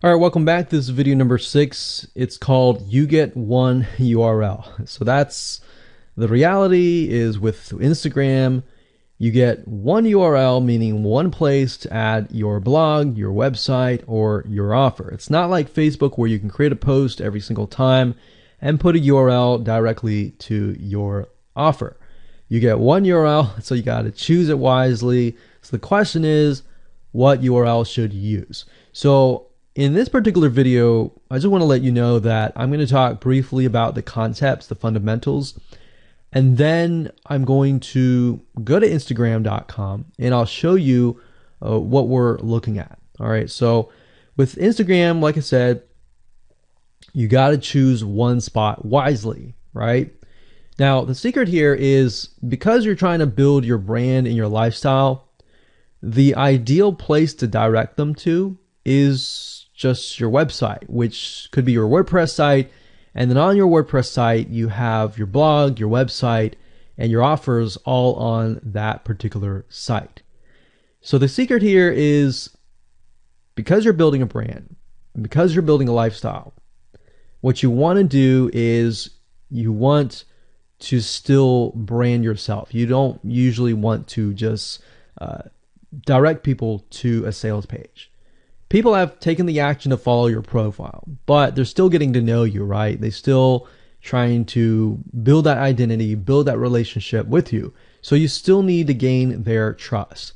All right, welcome back. This is video number 6. It's called You Get One URL. So that's the reality is with Instagram, you get one URL, meaning one place to add your blog, your website, or your offer. It's not like Facebook where you can create a post every single time and put a URL directly to your offer. You get one URL, so you got to choose it wisely. So the question is, what URL should you use? So in this particular video, I just want to let you know that I'm going to talk briefly about the concepts, the fundamentals, and then I'm going to go to Instagram.com and I'll show you what we're looking at. All right, so with Instagram, like I said, you got to choose one spot wisely, right? Now, the secret here is because you're trying to build your brand and your lifestyle, the ideal place to direct them to is just your website, which could be your WordPress site. And then on your WordPress site, you have your blog, your website, and your offers all on that particular site. So the secret here is because you're building a brand, because you're building a lifestyle, what you want to do is you want to still brand yourself. You don't usually want to just direct people to a sales page. People have taken the action to follow your profile, but they're still getting to know you, right? They're still trying to build that identity, build that relationship with you. So you still need to gain their trust.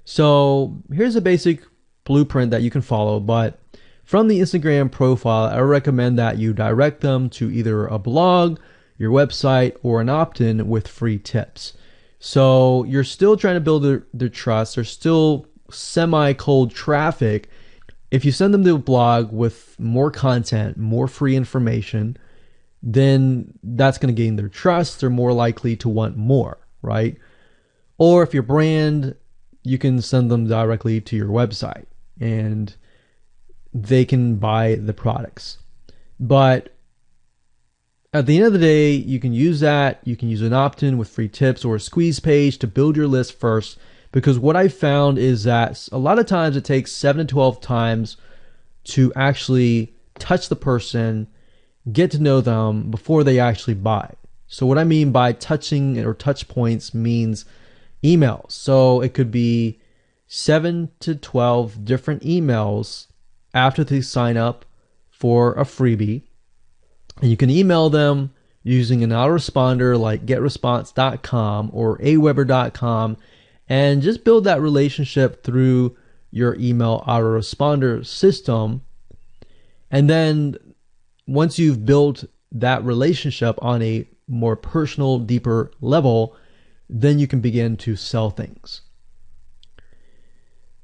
So here's a basic blueprint that you can follow, but from the Instagram profile, I recommend that you direct them to either a blog, your website, or an opt-in with free tips. So you're still trying to build their trust. There's still semi-cold traffic. If you send them to a blog with more content, more free information, then that's going to gain their trust. They're more likely to want more, right? Or if your brand, you can send them directly to your website and they can buy the products. But at the end of the day, you can use that. You can use an opt-in with free tips or a squeeze page to build your list first. Because what I found is that a lot of times it takes 7 to 12 times to actually touch the person, get to know them before they actually buy. So what I mean by touching or touch points means emails. So it could be 7 to 12 different emails after they sign up for a freebie. And you can email them using an autoresponder like getresponse.com or aweber.com. And just build that relationship through your email autoresponder system. And then once you've built that relationship on a more personal, deeper level, then you can begin to sell things.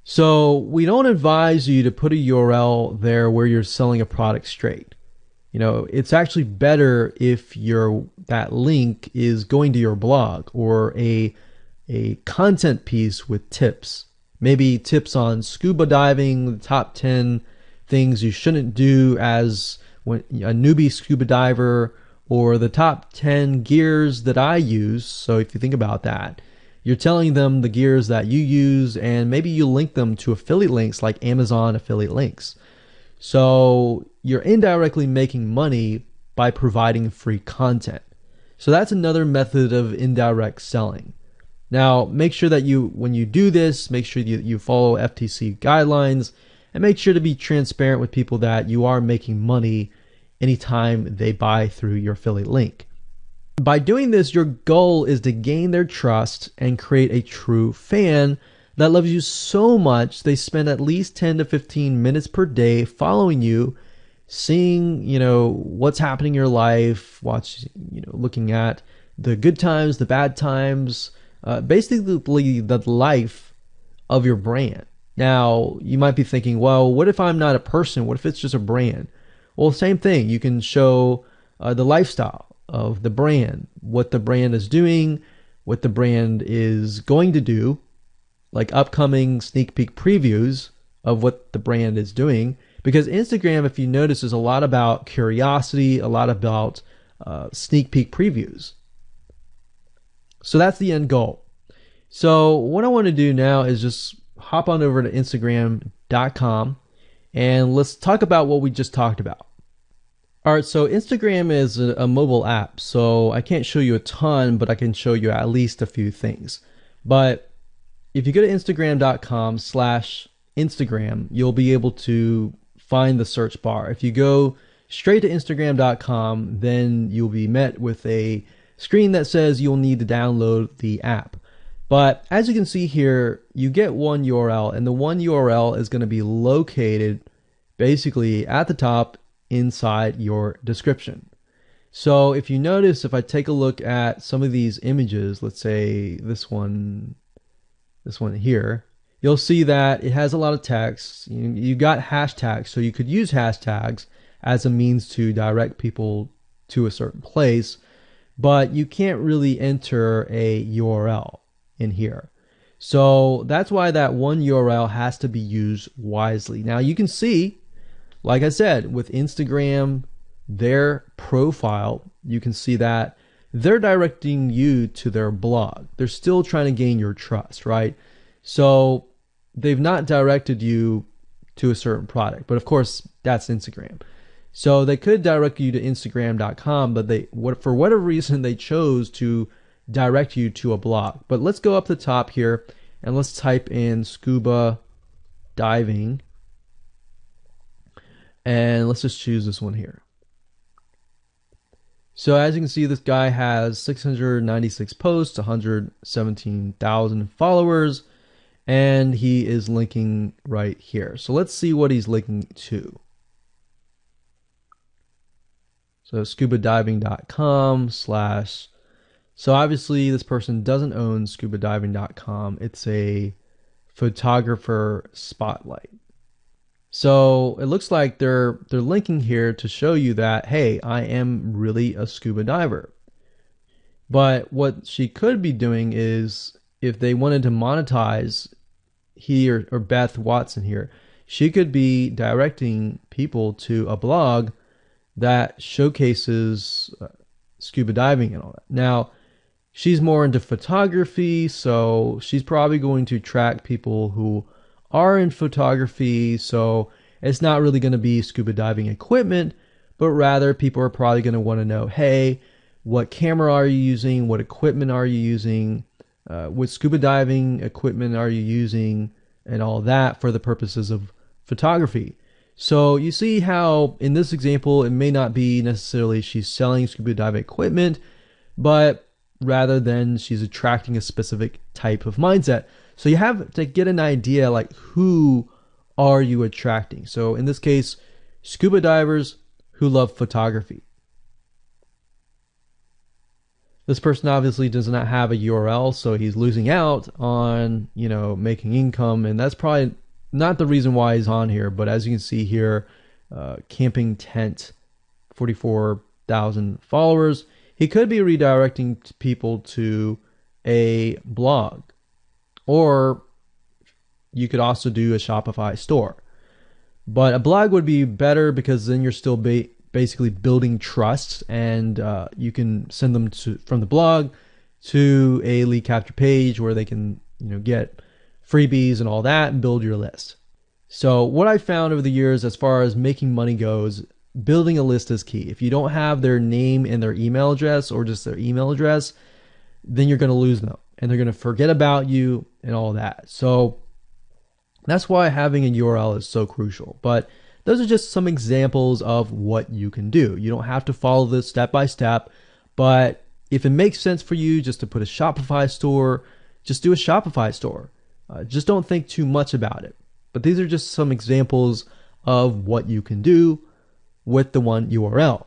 So we don't advise you to put a URL there where you're selling a product straight. You know, it's actually better if that link is going to your blog or a content piece with tips, maybe tips on scuba diving, the top 10 things you shouldn't do as a newbie scuba diver, or the top 10 gears that I use. So if you think about that, you're telling them the gears that you use, and maybe you link them to affiliate links like Amazon affiliate links. So you're indirectly making money by providing free content. So that's another method of indirect selling. Now, make sure that when you do this, make sure you follow FTC guidelines and make sure to be transparent with people that you are making money anytime they buy through your affiliate link. By doing this, your goal is to gain their trust and create a true fan that loves you so much they spend at least 10 to 15 minutes per day following you, seeing, what's happening in your life, looking at the good times, the bad times, basically the life of your brand. Now, you might be thinking, well, what if I'm not a person? What if it's just a brand? Well, same thing. You can show the lifestyle of the brand, what the brand is doing, what the brand is going to do, like upcoming sneak peek previews of what the brand is doing. Because Instagram, if you notice, is a lot about curiosity, a lot about sneak peek previews. So that's the end goal. So what I want to do now is just hop on over to Instagram.com And let's talk about what we just talked about. All right, so Instagram is a mobile app, so I can't show you a ton, but I can show you at least a few things. But if you go to Instagram.com/Instagram, you'll be able to find the search bar. If you go straight to Instagram.com, then you'll be met with a screen that says you'll need to download the app. But as you can see here, you get one URL, and the one URL is going to be located basically at the top inside your description. So if you notice, if I take a look at some of these images, let's say this one here, you'll see that it has a lot of text. You got hashtags, so you could use hashtags as a means to direct people to a certain place, but you can't really enter a URL in here. So that's why that one URL has to be used wisely. Now you can see, like I said, with Instagram, their profile, you can see that they're directing you to their blog. They're still trying to gain your trust, right? So they've not directed you to a certain product, but of course that's Instagram. So they could direct you to Instagram.com, but for whatever reason they chose to direct you to a blog. But let's go up the top here and let's type in scuba diving. And let's just choose this one here. So as you can see, this guy has 696 posts, 117,000 followers, and he is linking right here. So let's see what he's linking to. So scubadiving.com/. So obviously this person doesn't own scubadiving.com. It's a photographer spotlight. So it looks like they're linking here to show you that, hey, I am really a scuba diver. But what she could be doing is, if they wanted to monetize he or Beth Watson here, she could be directing people to a blog that showcases scuba diving and all that. Now, she's more into photography, so she's probably going to track people who are in photography, so it's not really going to be scuba diving equipment, but rather people are probably going to want to know, hey, what camera are you using? What equipment are you using? What scuba diving equipment are you using? And all that for the purposes of photography. So you see how in this example, it may not be necessarily she's selling scuba diving equipment, but rather than she's attracting a specific type of mindset. So you have to get an idea, like, who are you attracting? So in this case, scuba divers who love photography. This person obviously does not have a URL, so he's losing out on, making income, and that's probably not the reason why he's on here. But as you can see here, camping tent, 44,000 followers. He could be redirecting people to a blog, or you could also do a Shopify store. But a blog would be better because then you're still basically building trust, and you can send them from the blog to a lead capture page where they can get freebies and all that and build your list. So what I found over the years as far as making money goes, building a list is key. If you don't have their name and their email address, or just their email address, then you're going to lose them and they're going to forget about you and all that. So that's why having a URL is so crucial. But those are just some examples of what you can do. You don't have to follow this step by step, but if it makes sense for you just to put a Shopify store, just do a Shopify store. Just don't think too much about it. But these are just some examples of what you can do with the one URL.